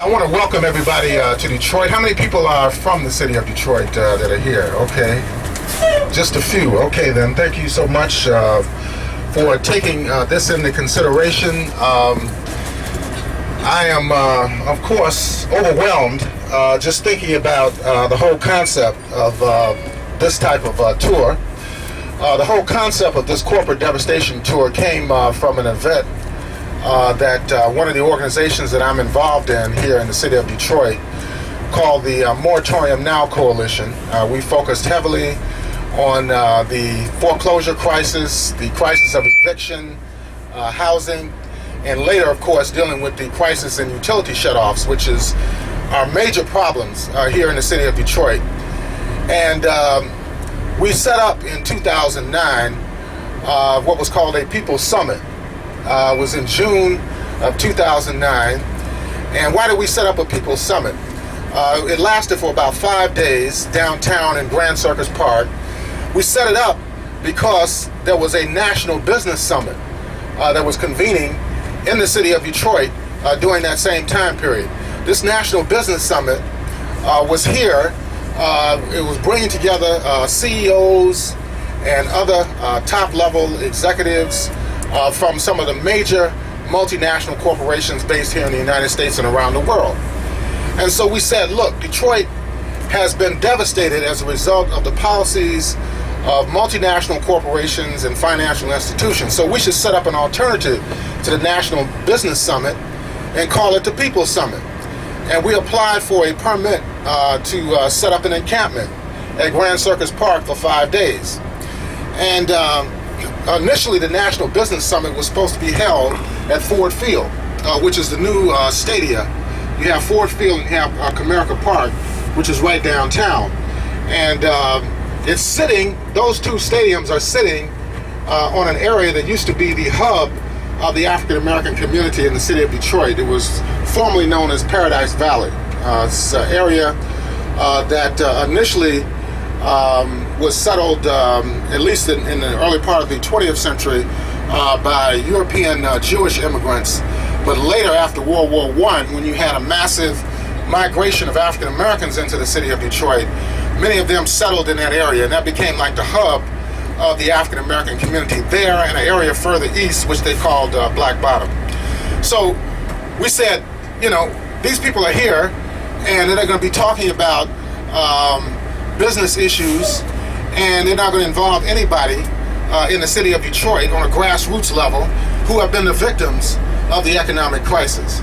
I want to welcome everybody to Detroit. How many people are from the city of Detroit that are here? Okay, just a few. Okay, then thank you so much for taking this into consideration. I am, of course, overwhelmed just thinking about the whole concept of this type of tour. The whole concept of this corporate devastation tour came from an event that one of the organizations that I'm involved in here in the city of Detroit called the Moratorium Now Coalition. We focused heavily on the foreclosure crisis, the crisis of eviction, housing, and later, of course, dealing with the crisis in utility shutoffs, which is our major problems here in the city of Detroit. And we set up in 2009 what was called a People's Summit. It was in June of 2009. And why did we set up a People's Summit? It lasted for about 5 days downtown in Grand Circus Park. We set it up because there was a national business summit that was convening in the city of Detroit during that same time period. This national business summit was here. It was bringing together CEOs and other top-level executives from some of the major multinational corporations based here in the United States and around the world. And so we said, look, Detroit has been devastated as a result of the policies of multinational corporations and financial institutions. So we should set up an alternative to the National Business Summit and call it the People's Summit. And we applied for a permit to set up an encampment at Grand Circus Park for 5 days. And initially, the National Business Summit was supposed to be held at Ford Field, which is the new stadia. You have Ford Field and you have Comerica Park, which is right downtown. And it's sitting, those two stadiums are sitting on an area that used to be the hub of the African American community in the city of Detroit. It was formerly known as Paradise Valley. It's an area that initially was settled, at least in the early part of the 20th century, by European Jewish immigrants. But later, after World War I, when you had a massive migration of African Americans into the city of Detroit, many of them settled in that area, and that became like the hub of the African American community there, and an area further east, which they called Black Bottom. So we said, you know, these people are here, and they're going to be talking about business issues, and they're not going to involve anybody in the city of Detroit on a grassroots level who have been the victims of the economic crisis.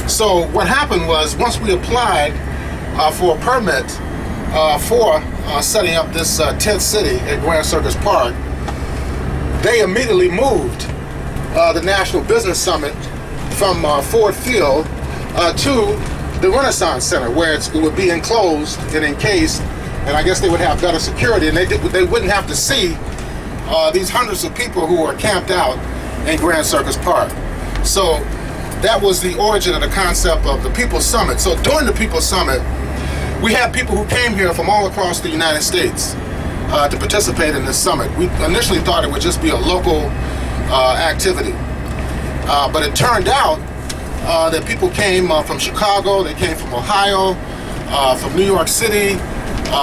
So what happened was, once we applied for a permit for setting up this tent city at Grand Circus Park, they immediately moved the National Business Summit from Ford Field to the Renaissance Center, where it would be enclosed and encased, and I guess they would have better security, and they wouldn't have to see these hundreds of people who are camped out in Grand Circus Park. So that was the origin of the concept of the People's Summit. So during the People's Summit, we had people who came here from all across the United States to participate in this summit. We initially thought it would just be a local activity, but it turned out that people came from Chicago, they came from Ohio, from New York City,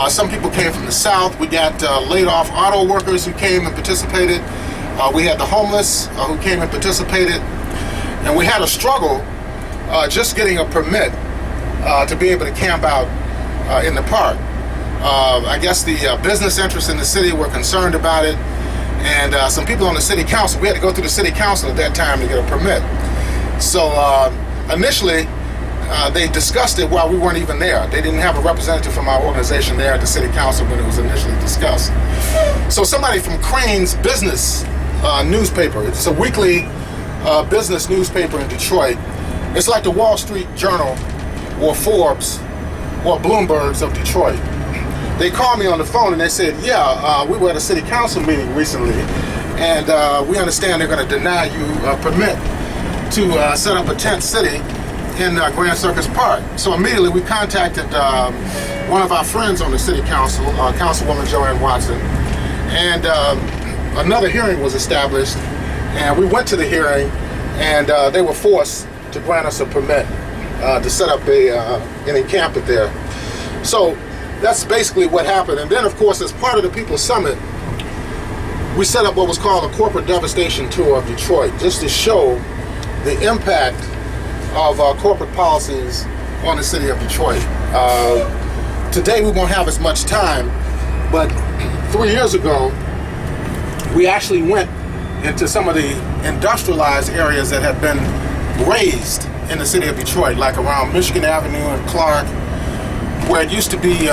some people came from the South. We got laid off auto workers who came and participated. We had the homeless who came and participated. And we had a struggle just getting a permit to be able to camp out in the park. I guess the business interests in the city were concerned about it, and some people on the city council, we had to go through the city council at that time to get a permit. So initially, they discussed it while we weren't even there. They didn't have a representative from our organization there at the city council when it was initially discussed. So somebody from Crane's Business newspaper, it's a weekly business newspaper in Detroit. It's like the Wall Street Journal or Forbes or Bloomberg's of Detroit. They called me on the phone and they said, yeah, we were at a city council meeting recently, and we understand they're going to deny you a permit to set up a tent city in Grand Circus Park. So immediately we contacted one of our friends on the city council, Councilwoman Joanne Watson, and another hearing was established, and we went to the hearing, and they were forced to grant us a permit to set up an encampment there. So that's basically what happened. And then, of course, as part of the People's Summit, we set up what was called a corporate devastation tour of Detroit, just to show the impact of corporate policies on the city of Detroit. Today we won't have as much time, but 3 years ago, we actually went into some of the industrialized areas that have been razed in the city of Detroit, like around Michigan Avenue and Clark, where it used to be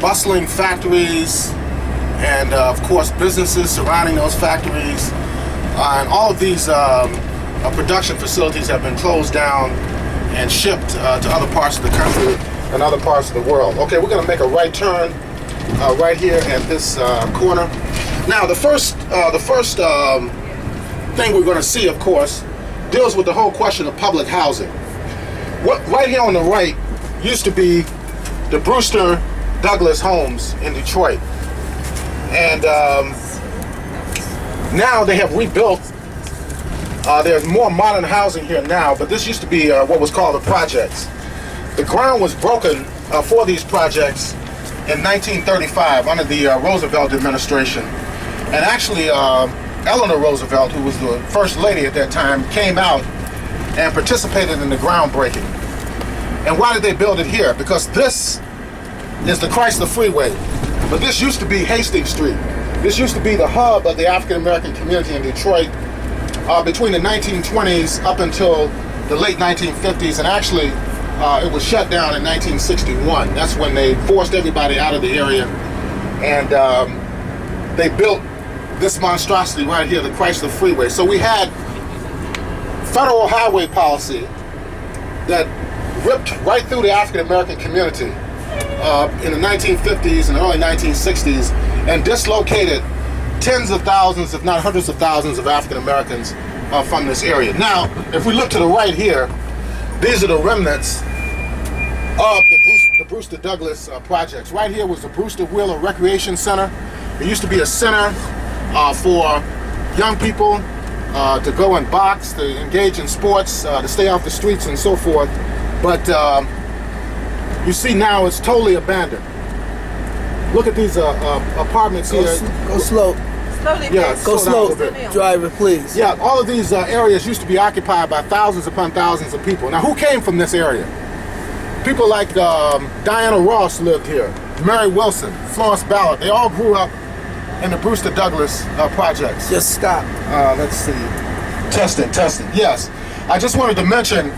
bustling factories and of course businesses surrounding those factories. And all of these production facilities have been closed down and shipped to other parts of the country and other parts of the world. Okay, we're going to make a right turn right here at this corner. Now, the first thing we're going to see, of course, deals with the whole question of public housing. What right here on the right used to be the Brewster Douglas homes in Detroit, and now they have rebuilt. There's more modern housing here now, but this used to be what was called the projects. The ground was broken for these projects in 1935 under the Roosevelt administration. And actually, Eleanor Roosevelt, who was the first lady at that time, came out and participated in the groundbreaking. And why did they build it here? Because this is the Chrysler Freeway, but this used to be Hastings Street. This used to be the hub of the African-American community in Detroit between the 1920s up until the late 1950s, and actually it was shut down in 1961. That's when they forced everybody out of the area, and they built this monstrosity right here, the Chrysler Freeway. So we had federal highway policy that ripped right through the African-American community in the 1950s and early 1960s and dislocated tens of thousands, if not hundreds of thousands of African-Americans from this area. Now, if we look to the right here, these are the remnants of the Brewster Douglas projects. Right here was the Brewster Wheeler Recreation Center. It used to be a center for young people to go and box, to engage in sports, to stay off the streets and so forth. But you see now it's totally abandoned. Look at these apartments here. Go slow. Slowly, Yeah, please. Go slow, down. driver, please. Yeah, all of these areas used to be occupied by thousands upon thousands of people. Now, who came from this area? People like Diana Ross lived here, Mary Wilson, Florence Ballard. They all grew up in the Brewster Douglas projects. Just stop. Let's see. Testing. Yes. I just wanted to mention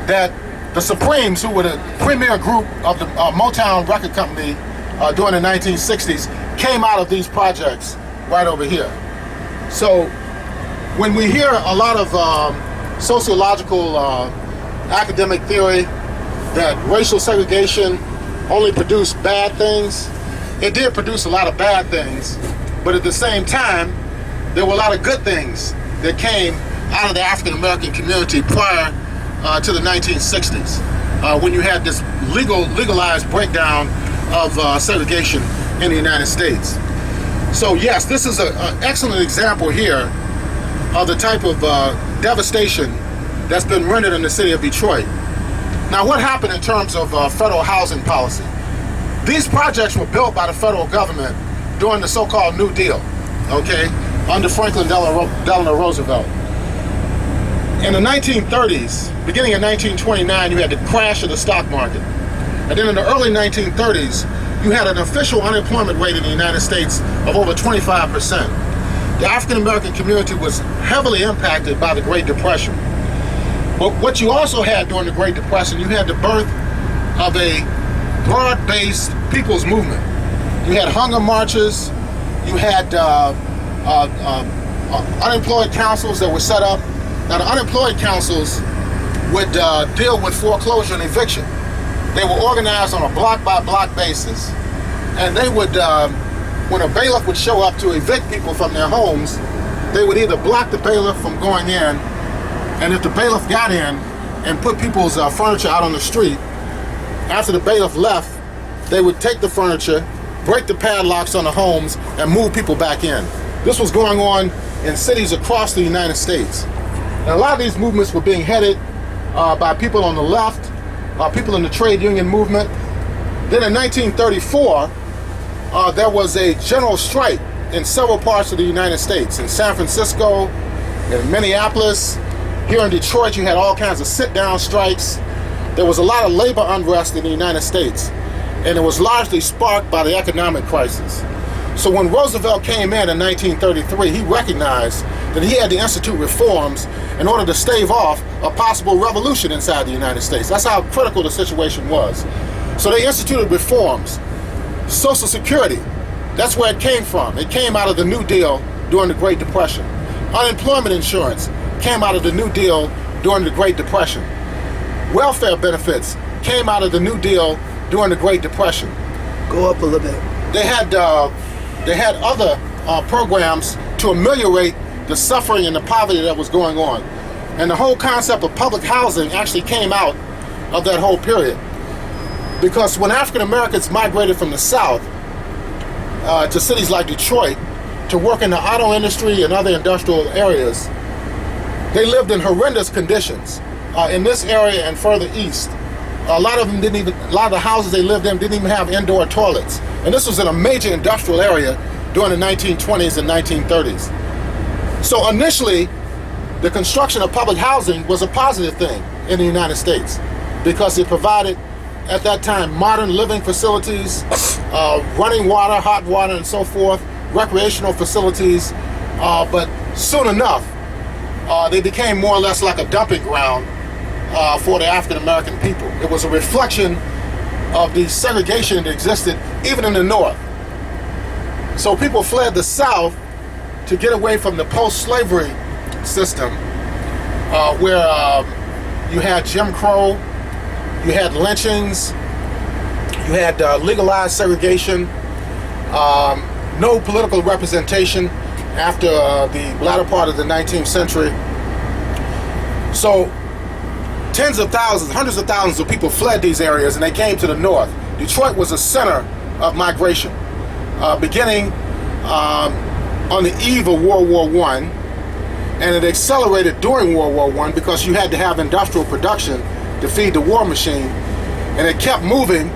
that the Supremes, who were the premier group of the Motown record company during the 1960s, came out of these projects right over here. So when we hear a lot of sociological academic theory that racial segregation only produced bad things, it did produce a lot of bad things, but at the same time, there were a lot of good things that came out of the African-American community prior to the 1960s, when you had this legalized breakdown of segregation in the United States. So yes, this is an excellent example here of the type of devastation that's been rendered in the city of Detroit. Now, what happened in terms of federal housing policy? These projects were built by the federal government during the so-called New Deal, okay, under Franklin Delano Roosevelt. In the 1930s, beginning in 1929, you had the crash of the stock market. And then in the early 1930s, you had an official unemployment rate in the United States of over 25%. The African-American community was heavily impacted by the Great Depression. But what you also had during the Great Depression, you had the birth of a broad-based people's movement. You had hunger marches, you had unemployed councils that were set up. Now, the unemployed councils would deal with foreclosure and eviction. They were organized on a block-by-block basis, and they would, when a bailiff would show up to evict people from their homes, they would either block the bailiff from going in, and if the bailiff got in and put people's furniture out on the street, after the bailiff left, they would take the furniture, break the padlocks on the homes, and move people back in. This was going on in cities across the United States. And a lot of these movements were being headed by people on the left people in the trade union movement. Then in 1934, there was a general strike in several parts of the United States. In San Francisco, in Minneapolis, here in Detroit, you had all kinds of sit-down strikes. There was a lot of labor unrest in the United States, and it was largely sparked by the economic crisis. So when Roosevelt came in 1933, he recognized that he had to institute reforms in order to stave off a possible revolution inside the United States. That's how critical the situation was. So they instituted reforms. Social Security, that's where it came from. It came out of the New Deal during the Great Depression. Unemployment insurance came out of the New Deal during the Great Depression. Welfare benefits came out of the New Deal during the Great Depression. Go up a little bit. They had other programs to ameliorate the suffering and the poverty that was going on. And the whole concept of public housing actually came out of that whole period. Because when African Americans migrated from the South to cities like Detroit to work in the auto industry and other industrial areas, they lived in horrendous conditions. In this area and further east, a lot of the houses they lived in didn't even have indoor toilets. And this was in a major industrial area during the 1920s and 1930s. So initially, the construction of public housing was a positive thing in the United States because it provided, at that time, modern living facilities, running water, hot water, and so forth, recreational facilities. But soon enough, they became more or less like a dumping ground for the African American people. It was a reflection of the segregation that existed even in the North. So people fled the South to get away from the post-slavery system where you had Jim Crow, you had lynchings, you had legalized segregation, no political representation after the latter part of the 19th century. So tens of thousands, hundreds of thousands of people fled these areas and they came to the North. Detroit was a center of migration, beginning on the eve of World War I, and it accelerated during World War I because you had to have industrial production to feed the war machine, and it kept moving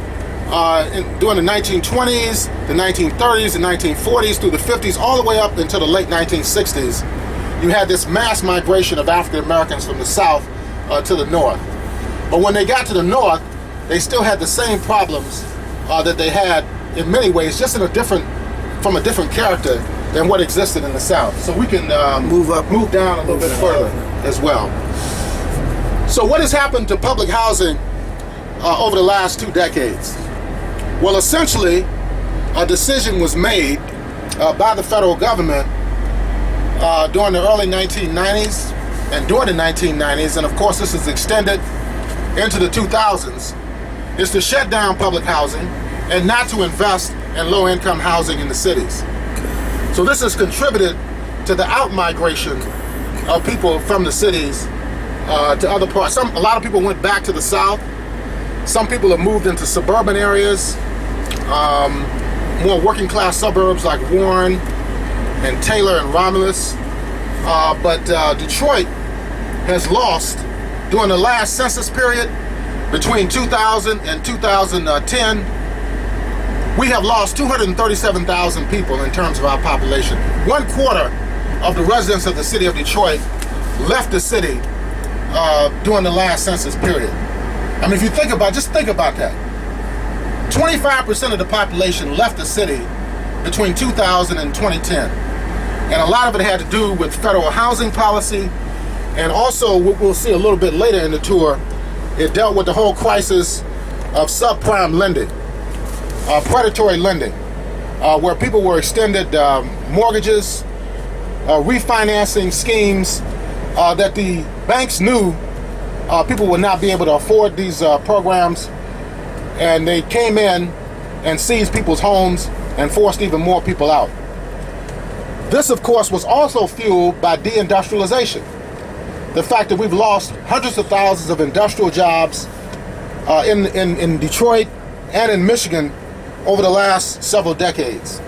during the 1920s, the 1930s, the 1940s, through the 50s, all the way up into the late 1960s. You had this mass migration of African Americans from the South to the North. But when they got to the North, they still had the same problems that they had in many ways, just from a different character than what existed in the South. So we can move down a little bit further as well. So what has happened to public housing over the last 2 decades? Well, essentially, a decision was made by the federal government during the early 1990s and during the 1990s, and of course this is extended into the 2000s, is to shut down public housing and not to invest in low-income housing in the cities. So this has contributed to the out-migration of people from the cities to other parts. A lot of people went back to the South. Some people have moved into suburban areas, more working-class suburbs like Warren and Taylor and Romulus. But Detroit has lost, during the last census period, between 2000 and 2010, we have lost 237,000 people in terms of our population. 1/4 of the residents of the city of Detroit left the city during the last census period. I mean, if you just think about that. 25% of the population left the city between 2000 and 2010. And a lot of it had to do with federal housing policy, and also what we'll see a little bit later in the tour, it dealt with the whole crisis of subprime lending, predatory lending, where people were extended mortgages, refinancing schemes that the banks knew people would not be able to afford these programs, and they came in and seized people's homes and forced even more people out. This, of course, was also fueled by deindustrialization. The fact that we've lost hundreds of thousands of industrial jobs in Detroit and in Michigan over the last several decades.